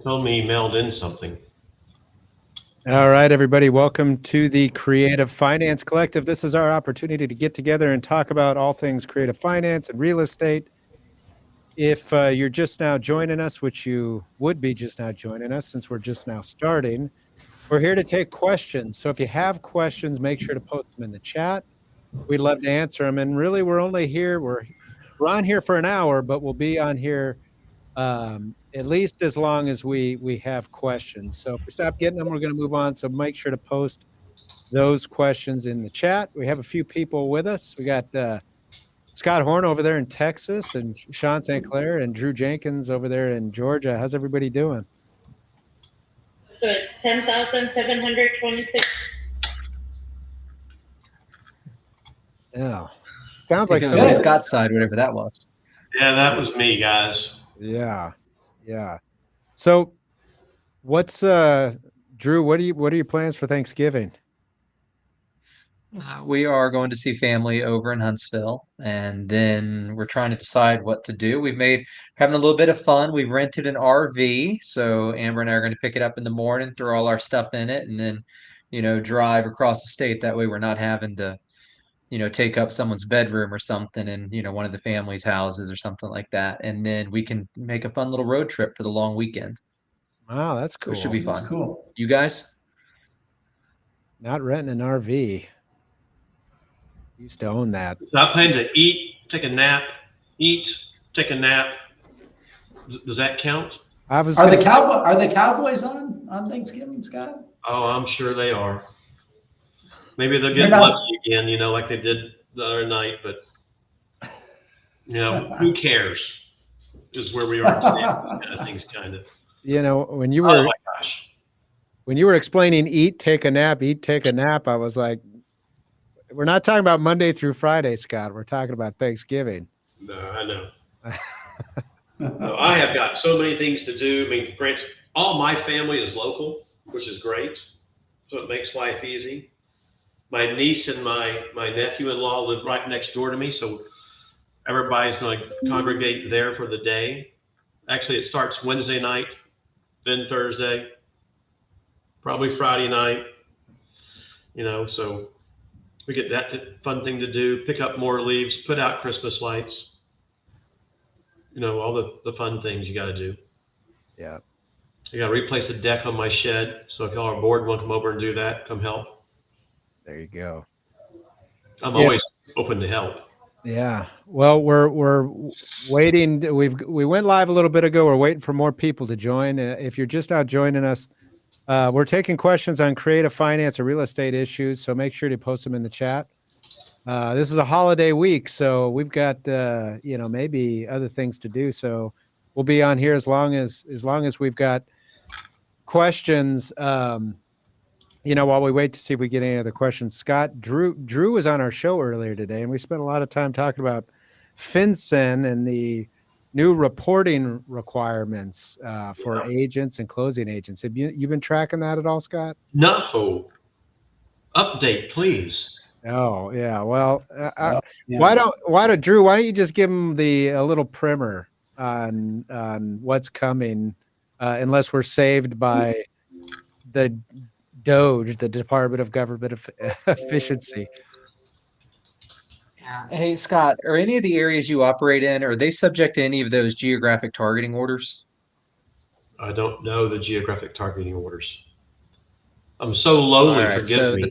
told me he mailed in something. All right, everybody, welcome to the Creative Finance Collective. This is our opportunity to get together and talk about all things creative finance and real estate. If you're just now joining us, which you would be just now joining us since we're just now starting, we're here to take questions. So if you have questions, make sure to post them in the chat. We'd love to answer them. And really, we're on here for an hour, but we'll be on here at least as long as we have questions. So if we stop getting them, we're going to move on. So make sure to post those questions in the chat. We have a few people with us. We got Scott Horne over there in Texas, and Sean St. Clair, and Drew Jenkins over there in Georgia. How's everybody doing? So it's 10,726. Yeah, sounds Like like it was on Scott's side, whatever that was. Yeah, that was me, guys. Yeah. So, what's Drew? What are your plans for Thanksgiving? We are going to see family over in Huntsville, and then we're trying to decide what to do. Having a little bit of fun. We've rented an RV, so Amber and I are going to pick it up in the morning, throw all our stuff in it, and then, drive across the state. That way, we're not having to, take up someone's bedroom or something in, one of the family's houses or something like that. And then we can make a fun little road trip for the long weekend. Wow, that's So cool. it should be fun. That's cool. You guys? Not renting an RV. Used to own that. So I plan to eat, take a nap, take a nap. Does that count? Are the Cowboys on Thanksgiving, Scott? Oh, I'm sure they are. Maybe they'll get lucky again, like they did the other night. But who cares? Is where we are today. Kind of things, kind of. When you were, oh my gosh, when you were explaining eat, take a nap, I was like, we're not talking about Monday through Friday, Scott. We're talking about Thanksgiving. No, I know. No, I have got so many things to do. I mean, granted, all my family is local, which is great. So it makes life easy. My niece and my nephew-in-law live right next door to me. So everybody's going to congregate there for the day. Actually, it starts Wednesday night, then Thursday, probably Friday night, so we get that fun thing to do, pick up more leaves, put out Christmas lights, all the fun things you got to do. Yeah. I got to replace the deck on my shed. So if y'all are bored, want to come over and do that, come help. There you go. I'm always open to help. Yeah. Well, we're waiting. We went live a little bit ago. We're waiting for more people to join. If you're just now joining us, we're taking questions on creative finance or real estate issues. So make sure to post them in the chat. This is a holiday week, so we've got maybe other things to do. So we'll be on here as long as we've got questions. While we wait to see if we get any other questions. Scott, Drew was on our show earlier today, and we spent a lot of time talking about FinCEN and the new reporting requirements for agents and closing agents. Have you been tracking that at all, Scott? No. Update, please. Oh yeah. Well, why don't Drew? Why don't you just give them a little primer on what's coming, unless we're saved by the DOGE, the Department of Government Efficiency. Hey, Scott, are any of the areas you operate in, are they subject to any of those geographic targeting orders? I don't know the geographic targeting orders. I'm so lowly, forgive me.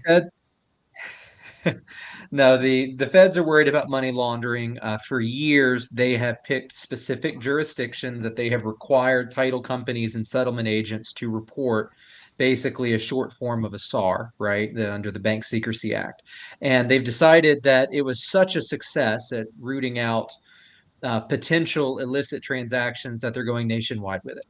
No, the feds are worried about money laundering. For years, they have picked specific jurisdictions that they have required title companies and settlement agents to report, basically a short form of a SAR, right, under the Bank Secrecy Act. And they've decided that it was such a success at rooting out potential illicit transactions that they're going nationwide with it.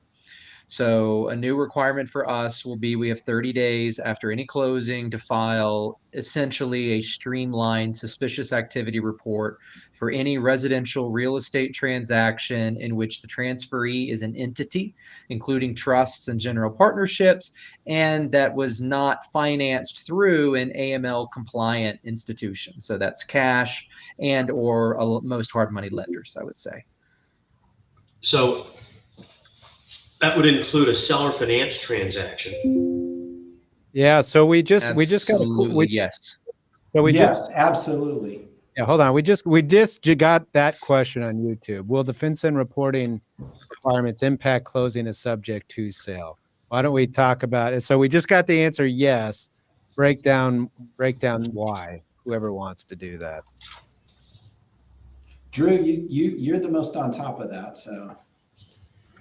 So a new requirement for us will be we have 30 days after any closing to file essentially a streamlined suspicious activity report for any residential real estate transaction in which the transferee is an entity, including trusts and general partnerships, and that was not financed through an AML compliant institution. So that's cash and or most hard money lenders, I would say. So That would include a seller finance transaction. Yeah. So we just got Absolutely, yes. so we just Yes, absolutely. yeah. Hold on. We just got that question on YouTube. Will the FinCEN reporting requirements impact closing a subject to sale? Why don't we talk about it? So we just got the answer yes. Break down why. Whoever wants to do that. Drew, you're the most on top of that. So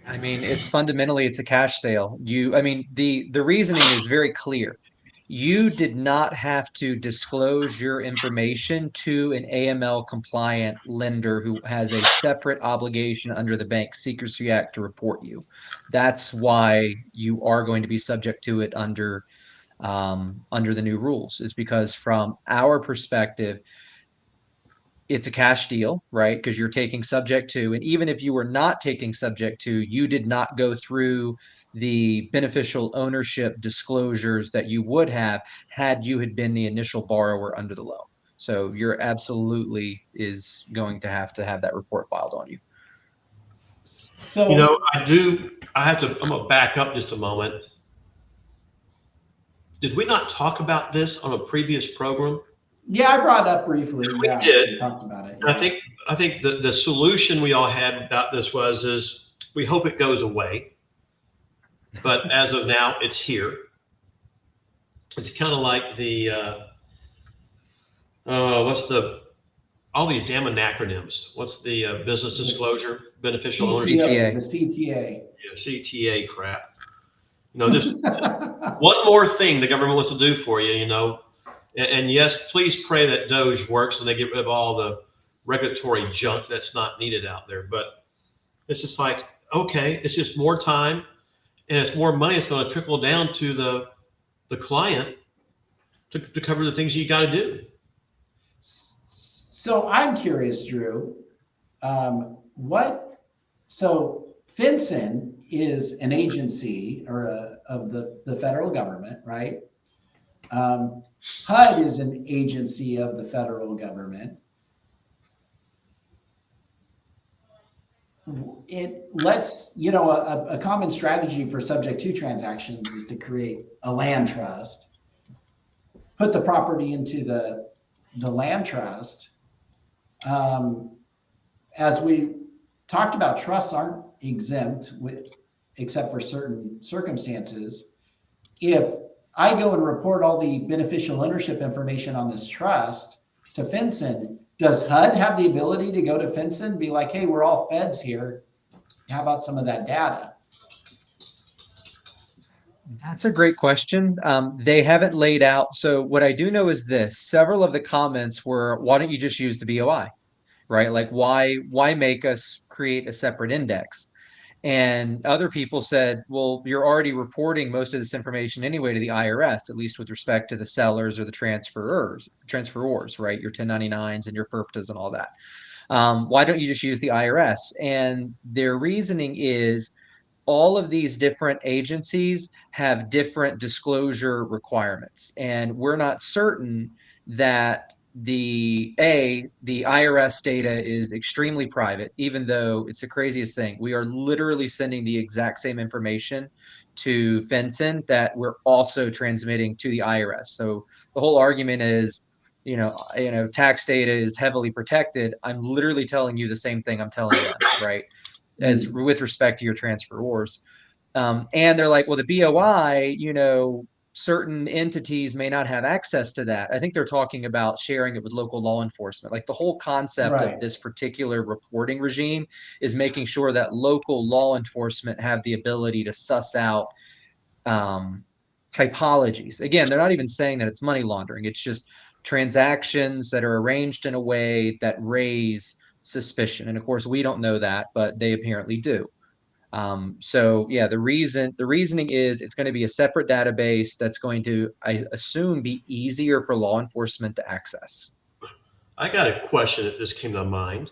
I mean, it's a cash sale. The reasoning is very clear. You did not have to disclose your information to an AML compliant lender who has a separate obligation under the Bank Secrecy Act to report you. That's why you are going to be subject to it under the new rules, is because from our perspective, it's a cash deal, right? Because you're taking subject to, and even if you were not taking subject to, you did not go through the beneficial ownership disclosures that you would have had you had been the initial borrower under the loan. So you're absolutely is going to have that report filed on you. so You know, I'm going to back up just a moment. Did we not talk about this on a previous program? yeah, I brought it up briefly. We Yeah, did. we talked about it. I think the solution we all had about this is we hope it goes away. But as of now, it's here. It's kind of like the all these damn acronyms. What's the business disclosure, beneficial ownership? CTA. The CTA. Yeah, CTA crap. You know, just one more thing the government wants to do for you, you know. And yes, please pray that Doge works and they get rid of all the regulatory junk that's not needed out there. But it's just like, okay, it's just more time and it's more money. It's going to trickle down to the client to cover the things you got to do. So I'm curious, Drew. So FinCEN is an agency of the federal government, right? HUD is an agency of the federal government. A common strategy for subject to transactions is to create a land trust, put the property into the land trust. As we talked about, trusts aren't exempt except for certain circumstances. If I go and report all the beneficial ownership information on this trust to FinCEN, does HUD have the ability to go to FinCEN and be like, hey, we're all feds here. How about some of that data? That's a great question. They haven't laid out. So what I do know is this: several of the comments were, why don't you just use the BOI, right? Like, why make us create a separate index? And other people said, well, you're already reporting most of this information anyway to the IRS, at least with respect to the sellers or the transferors, right? Your 1099s and your FERPTAs and all that. Why don't you just use the IRS? And their reasoning is all of these different agencies have different disclosure requirements. And we're not certain that the IRS data is extremely private, even though it's the craziest thing. We are literally sending the exact same information to FinCEN that we're also transmitting to the IRS. So the whole argument is, tax data is heavily protected. I'm literally telling you the same thing I'm telling them, right? As with respect to your transferors. And they're like, well, the BOI, certain entities may not have access to that. I think they're talking about sharing it with local law enforcement. Like, the whole concept of this particular reporting regime is making sure that local law enforcement have the ability to suss out typologies. Again, they're not even saying that it's money laundering. It's just transactions that are arranged in a way that raise suspicion. And of course, we don't know that, but they apparently do. The reasoning is it's going to be a separate database that's going to, I assume, be easier for law enforcement to access. I got a question that just came to mind.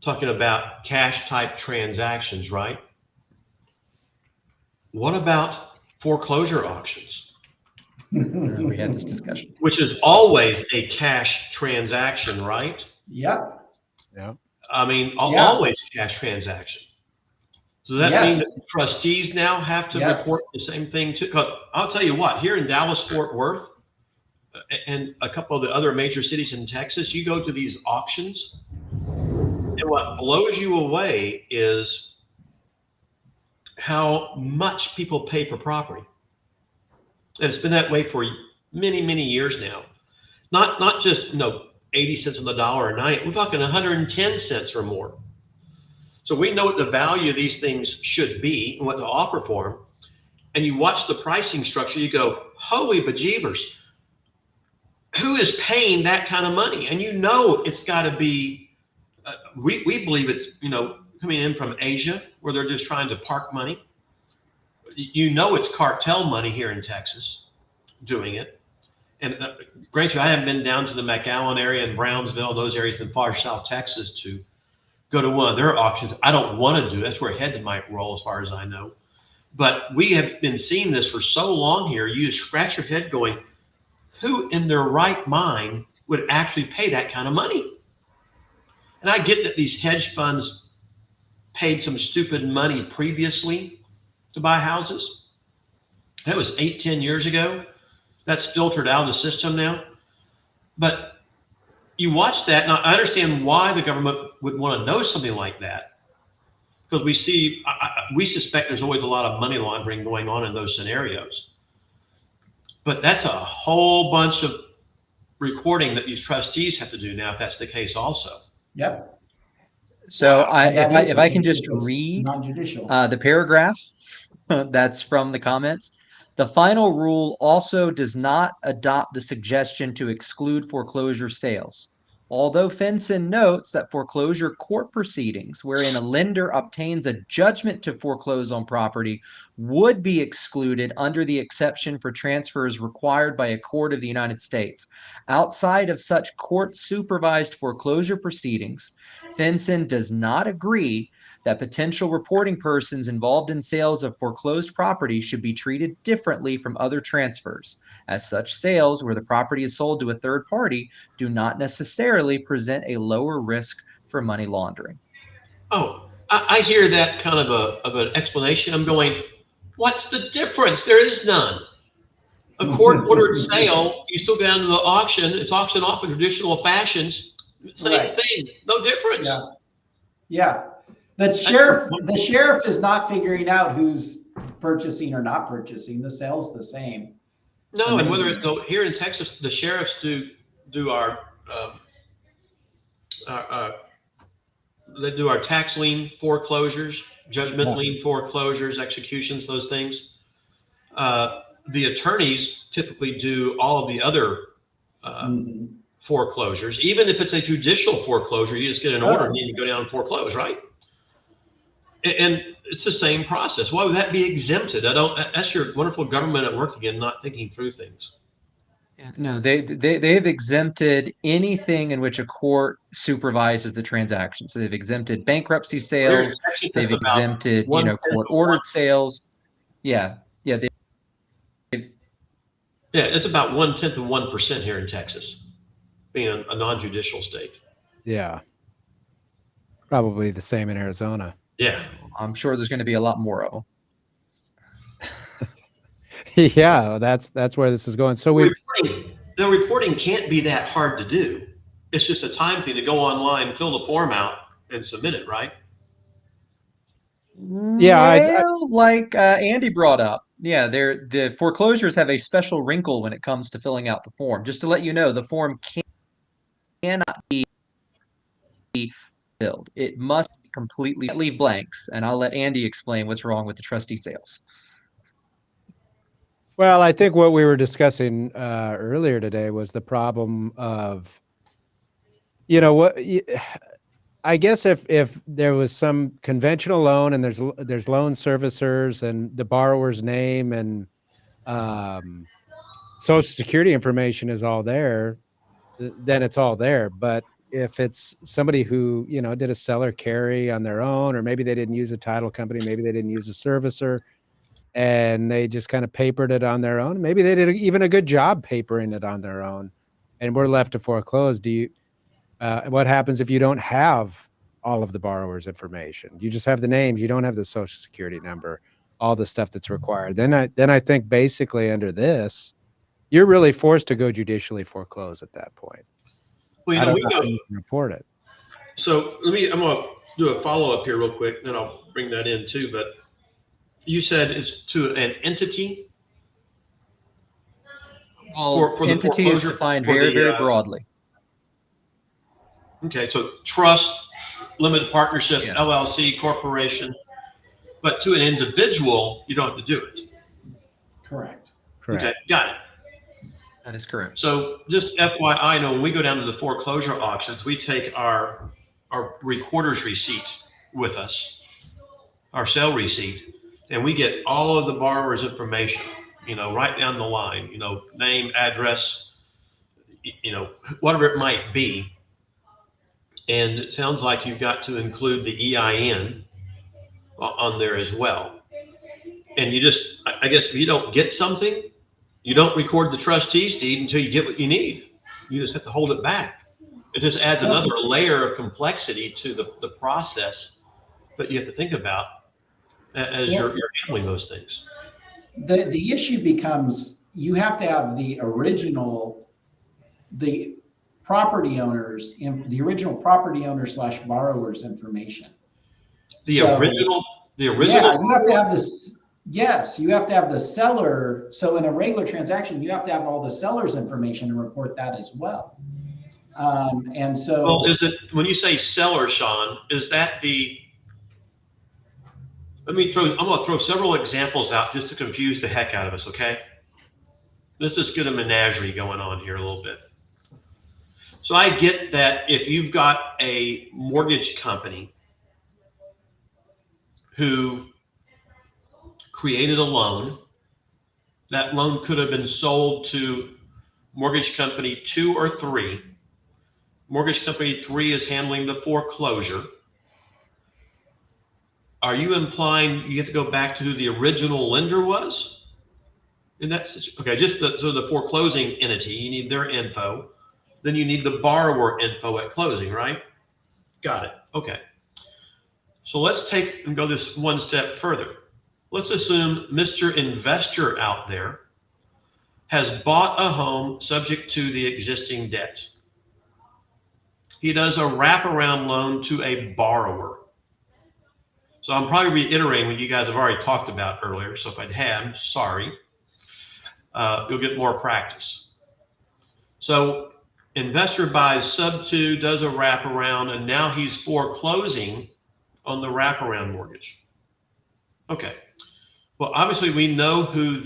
Talking about cash type transactions, right? What about foreclosure auctions? We had this discussion. Which is always a cash transaction, right? Yep. Yeah. I mean, always cash transaction. So does that Yes. mean that the trustees now have to Yes. report the same thing too? 'Cause I'll tell you what, here in Dallas, Fort Worth, and a couple of the other major cities in Texas, you go to these auctions, and what blows you away is how much people pay for property. And it's been that way for many, many years now. Not just 80 cents on the dollar a night. We're talking 110 cents or more. So we know what the value of these things should be and what to offer for them. And you watch the pricing structure, you go, holy bejeebers, who is paying that kind of money? And it's got to be, we believe it's, coming in from Asia where they're just trying to park money. It's cartel money here in Texas doing it. And grant you, I haven't been down to the McAllen area and Brownsville, those areas in far South Texas to go to one of their auctions. I don't want to do. That's where heads might roll as far as I know. But we have been seeing this for so long here. You just scratch your head going, who in their right mind would actually pay that kind of money? And I get that these hedge funds paid some stupid money previously to buy houses. That was 8-10 years ago. That's filtered out of the system now. But you watch that, and I understand why the government would want to know something like that. Because we suspect there's always a lot of money laundering going on in those scenarios. But that's a whole bunch of recording that these trustees have to do now, if that's the case also. Yep. So And that is if what I can makes just it this read non-judicial. the paragraph that's from the comments. The final rule also does not adopt the suggestion to exclude foreclosure sales. Although Fenson notes that foreclosure court proceedings wherein a lender obtains a judgment to foreclose on property would be excluded under the exception for transfers required by a court of the United States. Outside of such court-supervised foreclosure proceedings, Fenson does not agree that potential reporting persons involved in sales of foreclosed property should be treated differently from other transfers, as such sales where the property is sold to a third party do not necessarily present a lower risk for money laundering. Oh, I hear that kind of an explanation. I'm going, what's the difference? There is none. A court-ordered sale, you still go down to the auction. It's auctioned off in traditional fashions. Same Right. thing. No difference. Yeah. Yeah. The sheriff is not figuring out who's purchasing or not purchasing. The sale's the same. No, and whether Amazing. here in Texas, the sheriffs do our they do our tax lien foreclosures, judgment lien foreclosures, executions, those things. The attorneys typically do all of the other foreclosures. Even if it's a judicial foreclosure, you just get an order and you go down and foreclose, right? And it's the same process. Why would that be exempted? That's your wonderful government at work again, not thinking through things. No, they've exempted anything in which a court supervises the transaction. So they've exempted bankruptcy sales. They've exempted, court-ordered sales. Yeah. Yeah, it's about 0.1% here in Texas, being a non-judicial state. Yeah. Probably the same in Arizona. Yeah. I'm sure there's going to be a lot more of them. Yeah, that's where this is going. So the reporting can't be that hard to do. It's just a time thing to go online, fill the form out, and submit it, right? Yeah, like Andy brought up. Yeah, the foreclosures have a special wrinkle when it comes to filling out the form. Just to let you know, the form cannot be filled. It must completely leave blanks, and I'll let Andy explain what's wrong with the trustee sales. Well, I think what we were discussing earlier today was the problem of, I guess if there was some conventional loan and there's loan servicers and the borrower's name and social security information is all there, then it's all there. But if it's somebody who, did a seller carry on their own, or maybe they didn't use a title company, maybe they didn't use a servicer, and they just kind of papered it on their own. Maybe they did even a good job papering it on their own, and we're left to foreclose. What happens if you don't have all of the borrower's information. You just have the names. You don't have the social security number, all the stuff that's required. Then I think basically under this, you're really forced to go judicially foreclose at that point. Well, I don't we know go. how you can report it. So I'm gonna do a follow up here real quick, then I'll bring that in too. But you said it's to an entity. Well, For the entity is foreclosure, defined for very, the, very broadly. Okay, so trust, limited partnership, Yes. LLC, corporation, but to an individual, you don't have to do it. Correct. Correct. Okay, got it. That is correct. So just FYI, know when we go down to the foreclosure auctions, we take our recorder's receipt with us, our sale receipt, and we get all of the borrower's information, right down the line, name, address, whatever it might be. And it sounds like you've got to include the EIN on there as well. And I guess if you don't get something, you don't record the trustee's deed until you get what you need. You just have to hold it back. It just adds another layer of complexity to the process that you have to think about as you're handling those things. The issue becomes you have to have the property owners, the original property owner / borrower's information. The original. Yeah, you have to have this. Yes, you have to have the seller. So in a regular transaction, you have to have all the seller's information and report that as well. And so, well, is it when you say seller, Sean? Is that I'm going to throw several examples out just to confuse the heck out of us. Okay, let's just get a menagerie going on here a little bit. So I get that if you've got a mortgage company who created a loan, that loan could have been sold to mortgage company 2 or 3. Mortgage company 3 is handling the foreclosure. Are you implying you have to go back to who the original lender was? And that's okay. Just the foreclosing entity, you need their info. Then you need the borrower info at closing, right? Got it. Okay. So let's take and go this one step further. Let's assume Mr. Investor out there has bought a home subject to the existing debt. He does a wraparound loan to a borrower. So I'm probably reiterating what you guys have already talked about earlier. So if I had, sorry, you'll get more practice. So investor buys subto, does a wraparound, and now he's foreclosing on the wraparound mortgage. Okay. Well, obviously we know who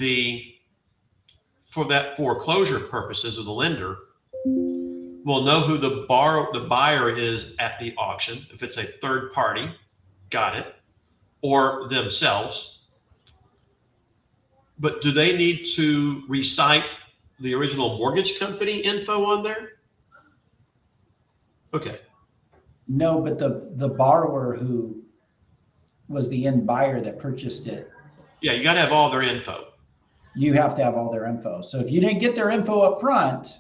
for that foreclosure purposes of the lender, we'll know who the buyer is at the auction. If it's a third party, got it, or themselves. But do they need to recite the original mortgage company info on there? Okay. no, but the borrower who was the end buyer that purchased it, Yeah, you got to have all their info. you have to have all their info. So if you didn't get their info up front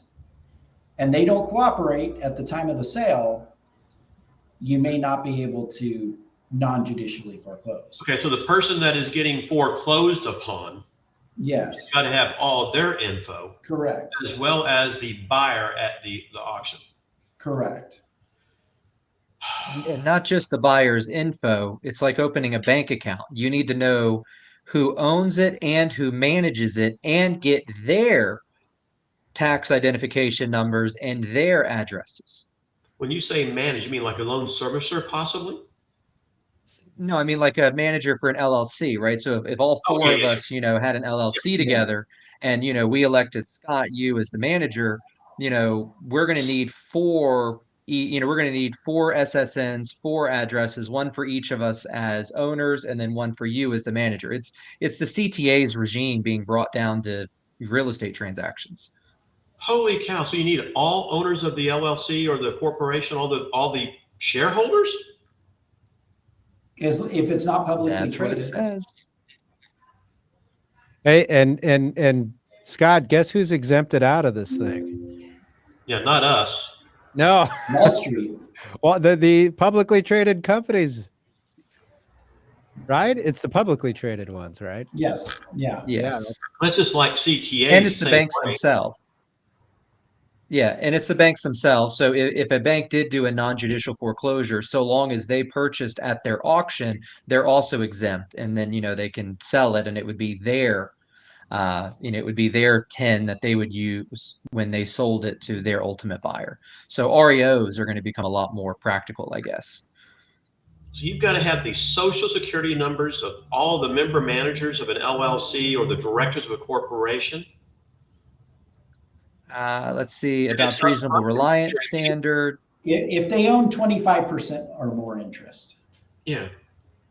and they don't cooperate at the time of the sale, you may not be able to non-judicially foreclose. Okay, so the person that is getting foreclosed upon, Yes, got to have all their info correct, as well as the buyer at the auction. correct. And not just the buyer's info. It's like opening a bank account. You need to know who owns it and who manages it and get their tax identification numbers and their addresses. When you say manage, you mean like a loan servicer possibly? No, I mean like a manager for an LLC, right? So if all four of us, had an LLC together and, we elected Scott, you as the manager, we're going to need four SSNs, 4 addresses, one for each of us as owners, and then one for you as the manager. It's the CTA's regime being brought down to real estate transactions. Holy cow. So you need all owners of the LLC or the corporation, all the shareholders? If it's not publicly That's what it traded. says. Hey, and Scott, guess who's exempted out of this thing? Yeah, not us. No. Wall Street. Well, the publicly traded companies, right? It's the publicly traded ones, right? Yes. Yeah. Yes. That's just like CTA. And it's the same banks way. themselves. Yeah, and it's the banks themselves. So if a bank did do a non-judicial foreclosure, so long as they purchased at their auction, they're also exempt. And then, they can sell it and it would be their, it would be their 10 that they would use when they sold it to their ultimate buyer. So REOs are going to become a lot more practical, I guess. So you've got to have the social security numbers of all the member managers of an LLC or the directors of a corporation. Let's see, adopts reasonable reliance standard. If they own 25% or more interest. Yeah.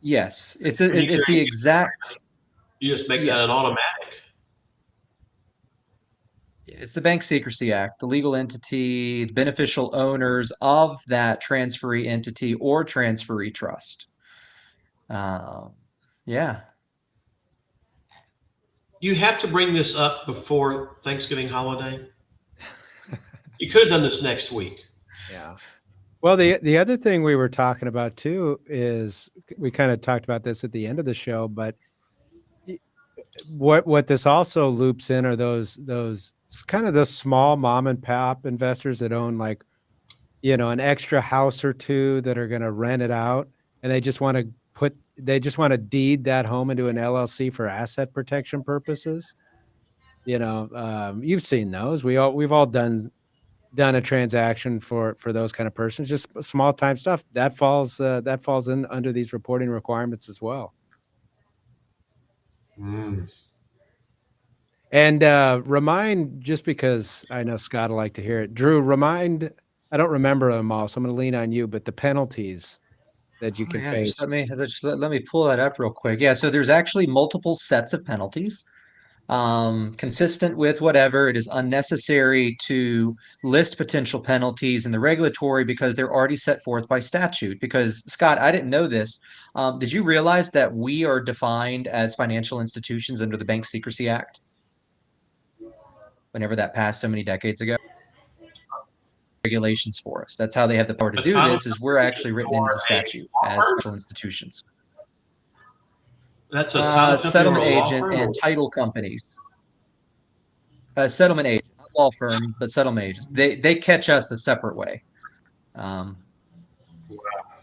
Yes, it's the exact. You just make that an automatic. It's the Bank Secrecy Act, the legal entity, beneficial owners of that transferee entity or transferee trust. Yeah. You have to bring this up before Thanksgiving holiday. You could have done this next week. Yeah. Well, the other thing we were talking about too is we kind of talked about this at the end of the show, but what this also loops in are those kind of those small mom and pop investors that own like, an extra house or two that are going to rent it out, and they just want to deed that home into an LLC for asset protection purposes. You've seen those. We've all done a transaction for those kind of persons, just small time stuff that falls in under these reporting requirements as well. And remind, just because I know Scott will like to hear it, Drew, I don't remember them all, so I'm going to lean on you, but the penalties that you can face. Let me pull that up real quick. Yeah, so there's actually multiple sets of penalties. Consistent with whatever, it is unnecessary to list potential penalties in the regulatory because they're already set forth by statute. Because, Scott, I didn't know this. Did you realize that we are defined as financial institutions under the Bank Secrecy Act? Whenever that passed so many decades ago. Regulations for us. That's how they have the power to do this, is we're actually written into the statute as financial institutions. That's a settlement agent and title companies. Settlement agent, not law firm, but settlement agents. They catch us a separate way.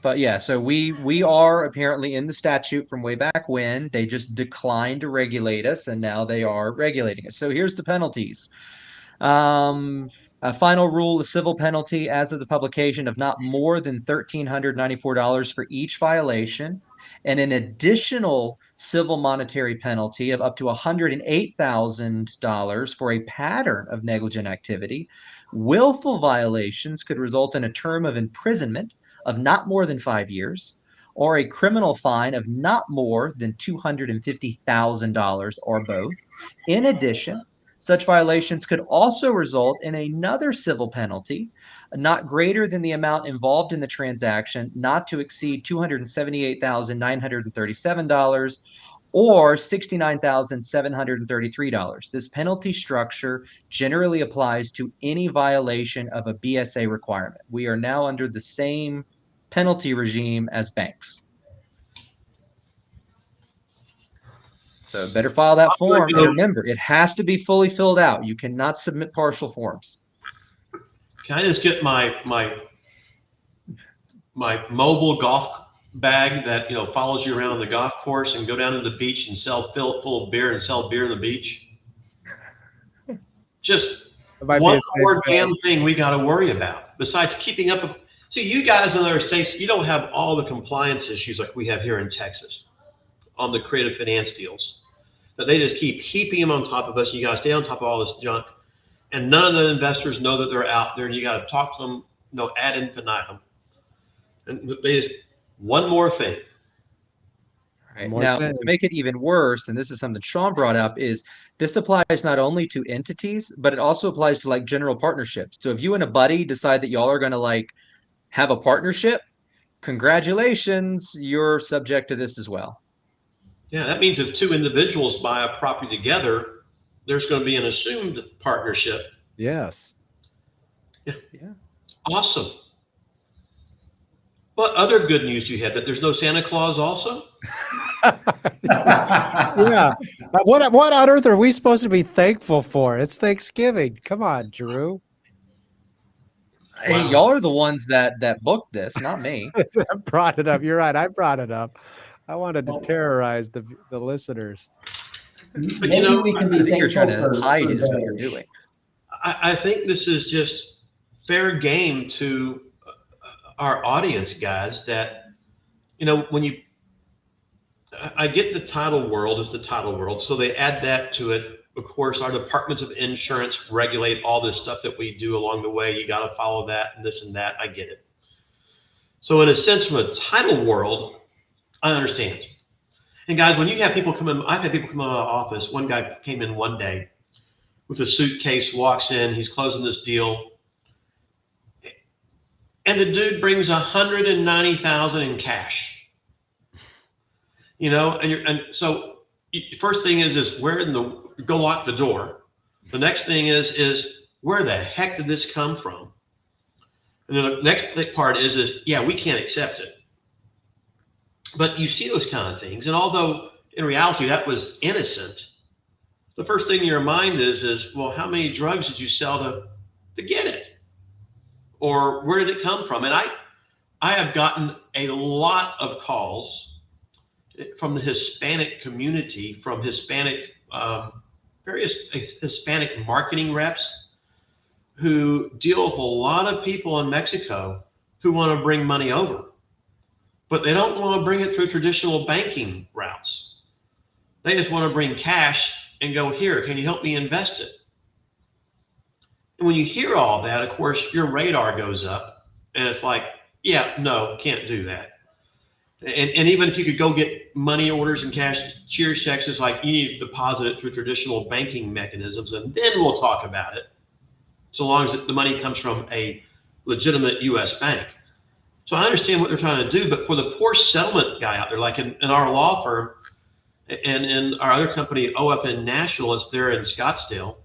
But yeah, so we are apparently in the statute from way back when. They just declined to regulate us, and now they are regulating us. So here's the penalties. A final rule, a civil penalty as of the publication of not more than $1,394 for each violation, and an additional civil monetary penalty of up to $108,000 for a pattern of negligent activity. Willful violations could result in a term of imprisonment of not more than 5 years, or a criminal fine of not more than $250,000 or both. In addition, such violations could also result in another civil penalty, not greater than the amount involved in the transaction, not to exceed $278,937 or $69,733. This penalty structure generally applies to any violation of a BSA requirement. We are now under the same penalty regime as banks. So better file that form. And remember, it has to be fully filled out. You cannot submit partial forms. Can I just get my mobile golf bag that follows you around the golf course and go down to the beach and fill it full of beer and sell beer on the beach? Just one more damn thing we got to worry about besides keeping up. See, you guys in other states, you don't have all the compliance issues like we have here in Texas on the creative finance deals. That they just keep heaping them on top of us. You got to stay on top of all this junk. And none of the investors know that they're out there, and you got to talk to them, ad infinitum. And they just, one more thing. Right. Now, to make it even worse, and this is something Sean brought up, is this applies not only to entities, but it also applies to like general partnerships. So if you and a buddy decide that y'all are going to have a partnership, congratulations, you're subject to this as well. Yeah, that means if two individuals buy a property together, there's going to be an assumed partnership. Yes. Yeah. Awesome. What other good news do you have? That there's no Santa Claus also? Yeah. What on earth are we supposed to be thankful for? It's Thanksgiving. Come on, Drew. Hey, Wow. y'all are the ones that booked this, not me. I brought it up. You're right. I brought it up. I wanted to Well- terrorize the listeners. Maybe we can I be think you're trying thankful to for hide is what you're Doge. doing. I think this is just fair game to our audience, guys, that, when I get the title world is the title world. So they add that to it. Of course, our departments of insurance regulate all this stuff that we do along the way. You got to follow that and this and that. I get it. So in a sense, from a title world, I understand. And guys, when you have people come in, I've had people come in my office. One guy came in one day with a suitcase, walks in, he's closing this deal. And the dude brings $190,000 in cash. And so first thing is where in the go lock the door. The next thing is where the heck did this come from? And then the next part is yeah, we can't accept it. But you see those kind of things, and although in reality that was innocent, the first thing in your mind is well, how many drugs did you sell to get it, or where did it come from? And I have gotten a lot of calls from the Hispanic community, from Hispanic various Hispanic marketing reps who deal with a lot of people in Mexico who want to bring money over, but they don't want to bring it through traditional banking routes. They just want to bring cash and go, here, can you help me invest it? And when you hear all that, of course, your radar goes up and it's like, yeah, no, can't do that. And even if you could go get money orders and cashier checks, it's like you need to deposit it through traditional banking mechanisms, and then we'll talk about it, so long as the money comes from a legitimate U.S. bank. So I understand what they're trying to do, but for the poor settlement guy out there, like in our law firm and in our other company, OFN Nationalists, there in Scottsdale,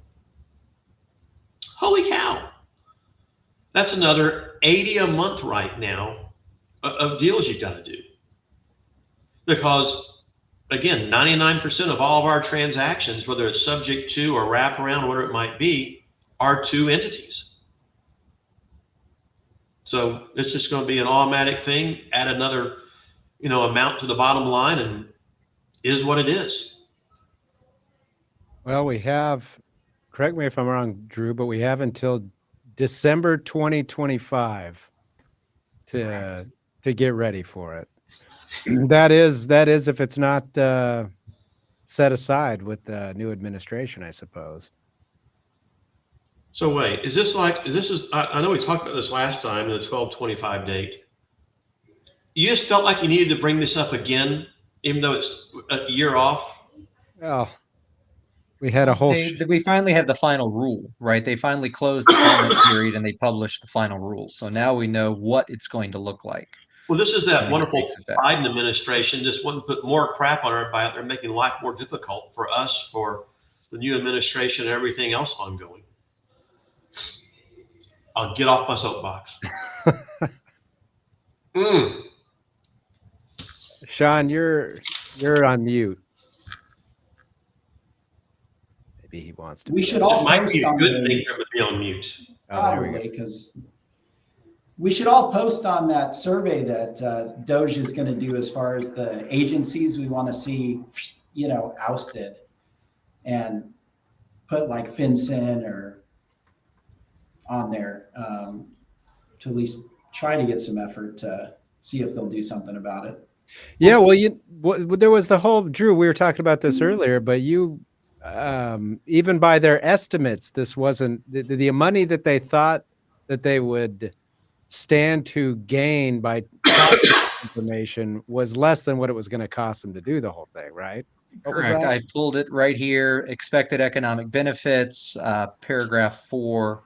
holy cow, that's another 80 a month right now of deals you've got to do. Because, again, 99% of all of our transactions, whether it's subject to or wraparound or whatever it might be, are two entities. So it's just going to be an automatic thing, add another, amount to the bottom line, and is what it is. Well, we have, correct me if I'm wrong, Drew, but we have until December 2025 to get ready for it. That is if it's not set aside with the new administration, I suppose. So wait, I know we talked about this last time, the 1225 date. You just felt like you needed to bring this up again, even though it's a year off? Well, we had a whole... We finally have the final rule, right? They finally closed the comment period and they published the final rule. So now we know what it's going to look like. Well, this is that wonderful takes effect. Biden administration just wanting to put more crap on everybody out there, making life more difficult for us, for the new administration, and everything else ongoing. I'll get off my soapbox. Sean, you're on mute. Maybe he wants to. We should all It might post be a on good thing those. for him to be on mute. Oh, there we go. Probably, because we should all post on that survey that Doge is going to do as far as the agencies we want to see, ousted, and put like FinCEN or on there to at least try to get some effort to see if they'll do something about it. Yeah, well, there was the whole, Drew, we were talking about this earlier, but even by their estimates, this wasn't the money that they thought that they would stand to gain by information was less than what it was going to cost them to do the whole thing, right? Correct. I pulled it right here. Expected economic benefits, paragraph 4.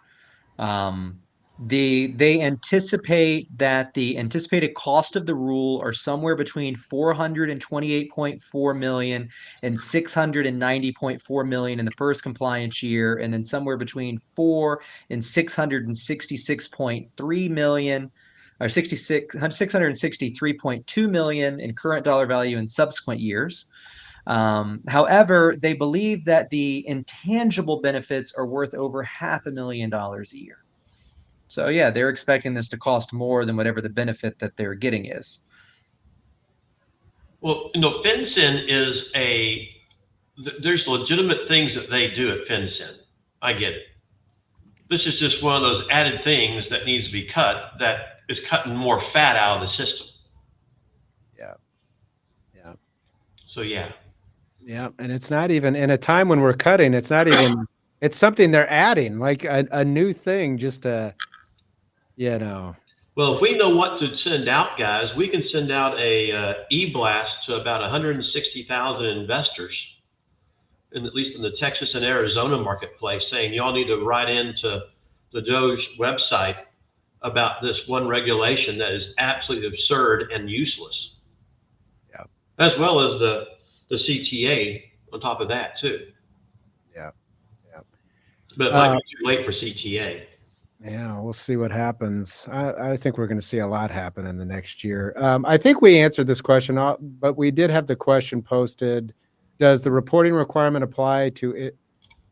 They anticipate that the anticipated cost of the rule are somewhere between 428.4 million and 690.4 million in the first compliance year, and then somewhere between 4 and 666.3 million, or 663.2 million in current dollar value in subsequent years. However, they believe that the intangible benefits are worth over $500,000 a year. So yeah, they're expecting this to cost more than whatever the benefit that they're getting is. Well, FinCEN is there's legitimate things that they do at FinCEN. I get it. This is just one of those added things that needs to be cut that is cutting more fat out of the system. Yeah. Yeah. So yeah. Yeah. And it's not even in a time when we're cutting, it's not even, it's something they're adding, like a new thing, just to, Well, if we know what to send out, guys, we can send out a e-blast to about 160,000 investors, at least in the Texas and Arizona marketplace, saying y'all need to write into the Doge website about this one regulation that is absolutely absurd and useless. Yeah. As well as the CTA on top of that too. Yeah. Yeah. But it might be too late for CTA. Yeah, we'll see what happens. I think we're going to see a lot happen in the next year. I think we answered this question, but we did have the question posted. Does the reporting requirement apply to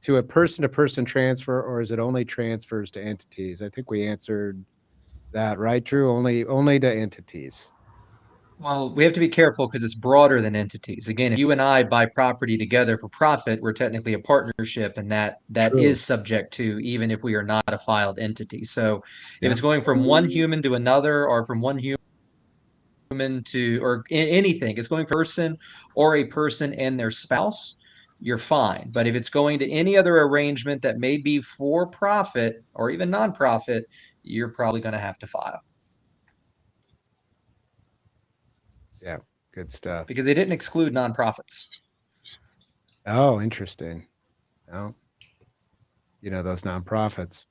a person-to-person transfer, or is it only transfers to entities? I think we answered that, right, Drew? Only to entities. Well, we have to be careful because it's broader than entities. Again, if you and I buy property together for profit, we're technically a partnership, and that True. is subject to, even if we are not a filed entity. So Yeah. if it's going from one human to another, or from one human to, or anything, it's going from a person or a person and their spouse, you're fine. But if it's going to any other arrangement that may be for profit or even nonprofit, you're probably going to have to file. Yeah, good stuff. Because they didn't exclude nonprofits. Oh, interesting. Oh, those nonprofits.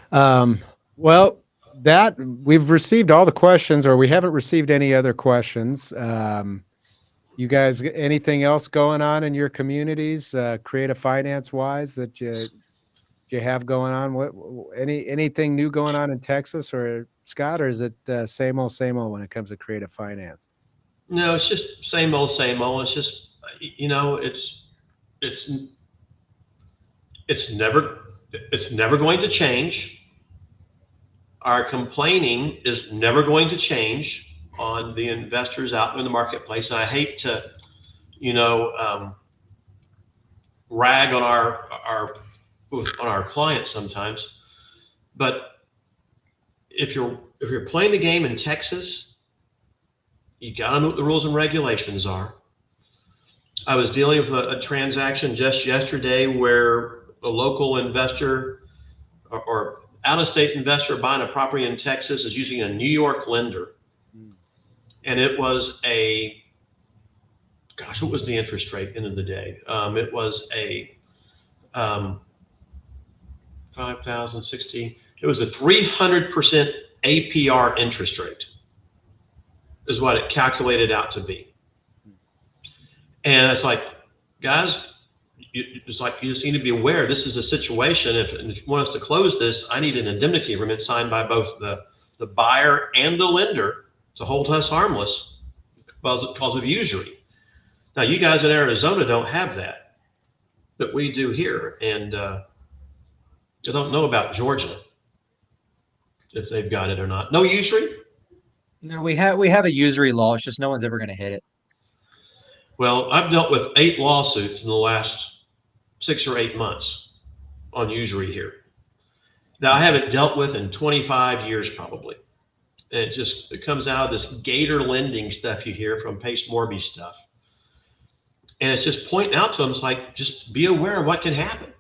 Well, that we've received all the questions, or we haven't received any other questions. You guys, anything else going on in your communities, creative finance wise, that you have going on? Anything new going on in Texas, or Scott, or is it same old when it comes to creative finance? No, it's just same old. It's just, it's never going to change. Our complaining is never going to change on the investors out in the marketplace. And I hate to, rag on our clients sometimes, but if you're playing the game in Texas, you got to know what the rules and regulations are. I was dealing with a transaction just yesterday where a local investor or out-of-state investor buying a property in Texas is using a New York lender. And it was what was the interest rate end of the day? It was a 5,060. It was a 300% APR interest rate is what it calculated out to be. And it's like, guys, you just need to be aware this is a situation. If you want us to close this, I need an indemnity agreement signed by both the buyer and the lender to hold us harmless because of usury. Now, you guys in Arizona don't have that, but we do here. And I don't know about Georgia, if they've got it or not. No usury? No, we have a usury law. It's just no one's ever going to hit it. Well, I've dealt with 8 lawsuits in the last 6 or 8 months on usury here. Now, I haven't dealt with in 25 years probably. And it comes out of this gator lending stuff you hear from Pace Morby stuff. And it's just pointing out to them, it's like, just be aware of what can happen.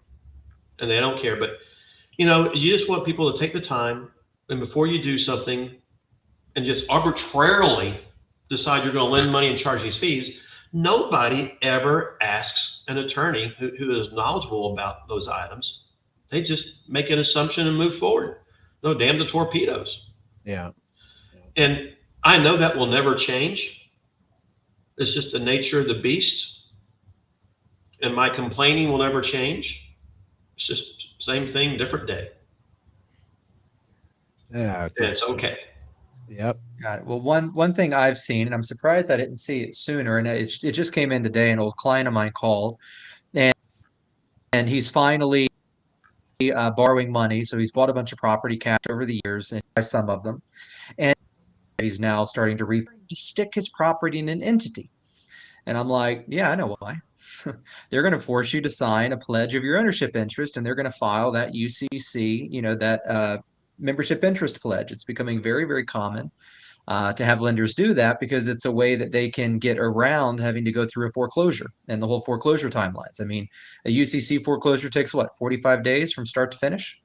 And they don't care. But, you just want people to take the time, and before you do something and just arbitrarily decide you're going to lend money and charge these fees, nobody ever asks an attorney who is knowledgeable about those items, They just make an assumption and move forward. No, damn the torpedoes. Yeah. And I know that will never change. It's just the nature of the beast. And my complaining will never change. It's just same thing, different day. Yeah. And it's okay. Yep. Got it. Well, one thing I've seen, and I'm surprised I didn't see it sooner, and it just came in today. An old client of mine called, and he's finally borrowing money. So he's bought a bunch of property cash over the years, and some of them, and he's now starting to stick his property in an entity. And I'm like, yeah, I know why. They're going to force you to sign a pledge of your ownership interest, and they're going to file that UCC, that membership interest pledge. It's becoming very, very common to have lenders do that because it's a way that they can get around having to go through a foreclosure and the whole foreclosure timelines. I mean, a UCC foreclosure takes what, 45 days from start to finish?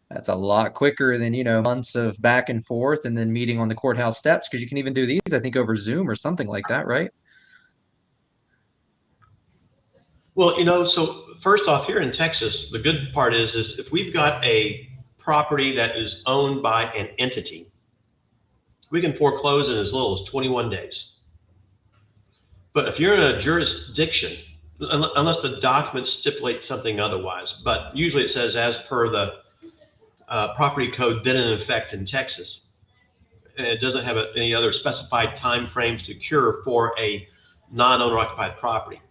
That's a lot quicker than, months of back and forth and then meeting on the courthouse steps, because you can even do these, I think, over Zoom or something like that, right? Well, so first off, here in Texas, the good part is if we've got a property that is owned by an entity, we can foreclose in as little as 21 days. But if you're in a jurisdiction, unless the document stipulates something otherwise, but usually it says as per the property code then in effect in Texas, and it doesn't have any other specified time frames to cure for a non-owner occupied property.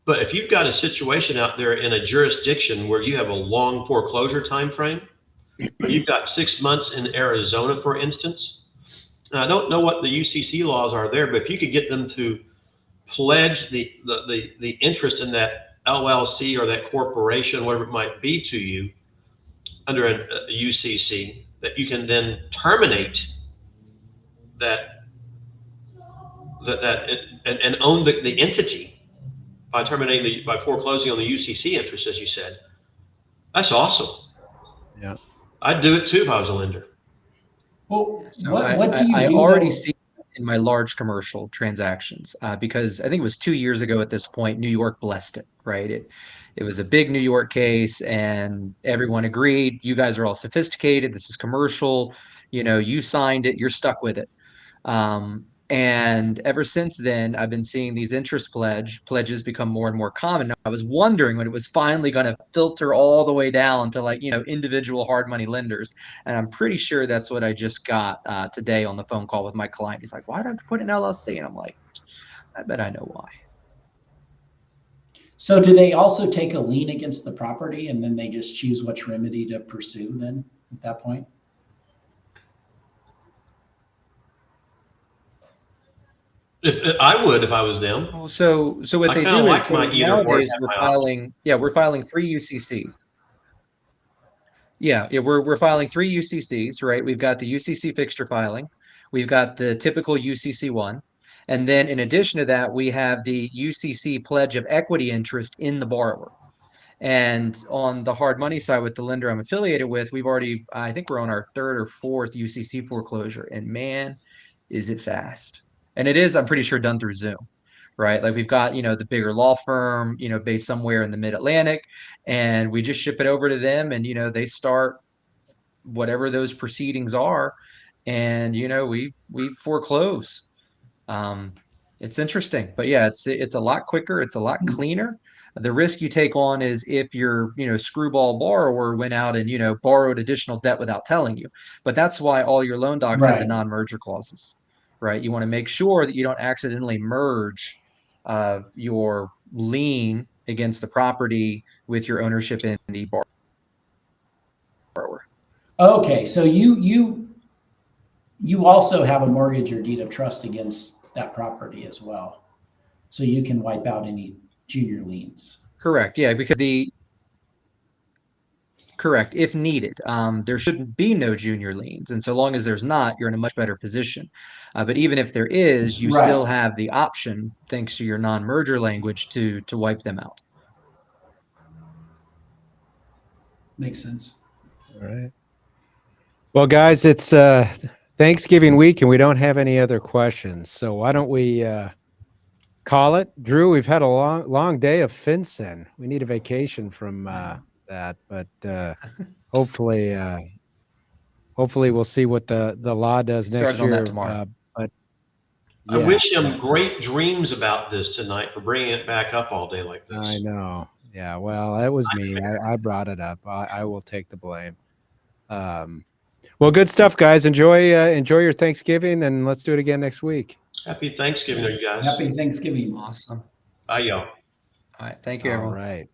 But if you've got a situation out there in a jurisdiction where you have a long foreclosure time frame, you've got 6 months in Arizona, for instance. Now, I don't know what the UCC laws are there, but if you could get them to pledge the interest in that LLC or that corporation, whatever it might be, to you under a UCC, that you can then terminate that and own the entity by by foreclosing on the UCC interest, as you said. That's awesome. Yeah. I'd do it too if I was a lender. Well, So what do you I do? already though? see in my large commercial transactions because I think it was 2 years ago at this point, New York blessed it, right? It was a big New York case, and everyone agreed. You guys are all sophisticated. This is commercial. You signed it. You're stuck with it. And ever since then, I've been seeing these interest pledges become more and more common. I was wondering when it was finally going to filter all the way down to individual hard money lenders. And I'm pretty sure that's what I just got today on the phone call with my client. He's like, why don't you put an LLC? And I'm like, I bet I know why. So do they also take a lien against the property and then they just choose which remedy to pursue then at that point? I would if I was them. So what I they kinda do like is my either or nowadays have we're my filing, we're filing 3 UCCs. Yeah, we're filing 3 UCCs, right? We've got the UCC fixture filing, we've got the typical UCC one, and then in addition to that, we have the UCC pledge of equity interest in the borrower. And on the hard money side with the lender I'm affiliated with, I think we're on our 3rd or 4th UCC foreclosure, and man, is it fast. And it is, I'm pretty sure, done through Zoom, right? Like we've got, the bigger law firm, based somewhere in the mid-Atlantic, and we just ship it over to them, and, they start whatever those proceedings are, and, we foreclose. It's interesting, but yeah, it's a lot quicker. It's a lot cleaner. The risk you take on is if your, screwball borrower went out and, borrowed additional debt without telling you. But that's why all your loan docs have the Right. non-merger clauses, right? You want to make sure that you don't accidentally merge your lien against the property with your ownership in the borrower. Okay, so you also have a mortgage or deed of trust against that property as well. So you can wipe out any junior liens. Correct. Yeah, because correct, if needed. There shouldn't be no junior liens, and so long as there's not, you're in a much better position. But even if there is, you Right. still have the option, thanks to your non-merger language, to wipe them out. Makes sense. All right. Well, guys, it's Thanksgiving week and we don't have any other questions. So why don't we call it? Drew, we've had a long day of FinCEN. We need a vacation from that, but hopefully, hopefully we'll see what the law does next Started on year. that tomorrow. But I yeah, wish him great dreams about this tonight for bringing it back up all day like this. I know. Yeah, well, it was me. I brought it up. I will take the blame. Well, good stuff, guys. Enjoy your Thanksgiving, and let's do it again next week. Happy Thanksgiving, you guys. Happy Thanksgiving. Awesome. Bye, y'all. All right. Thank you, All everyone. right.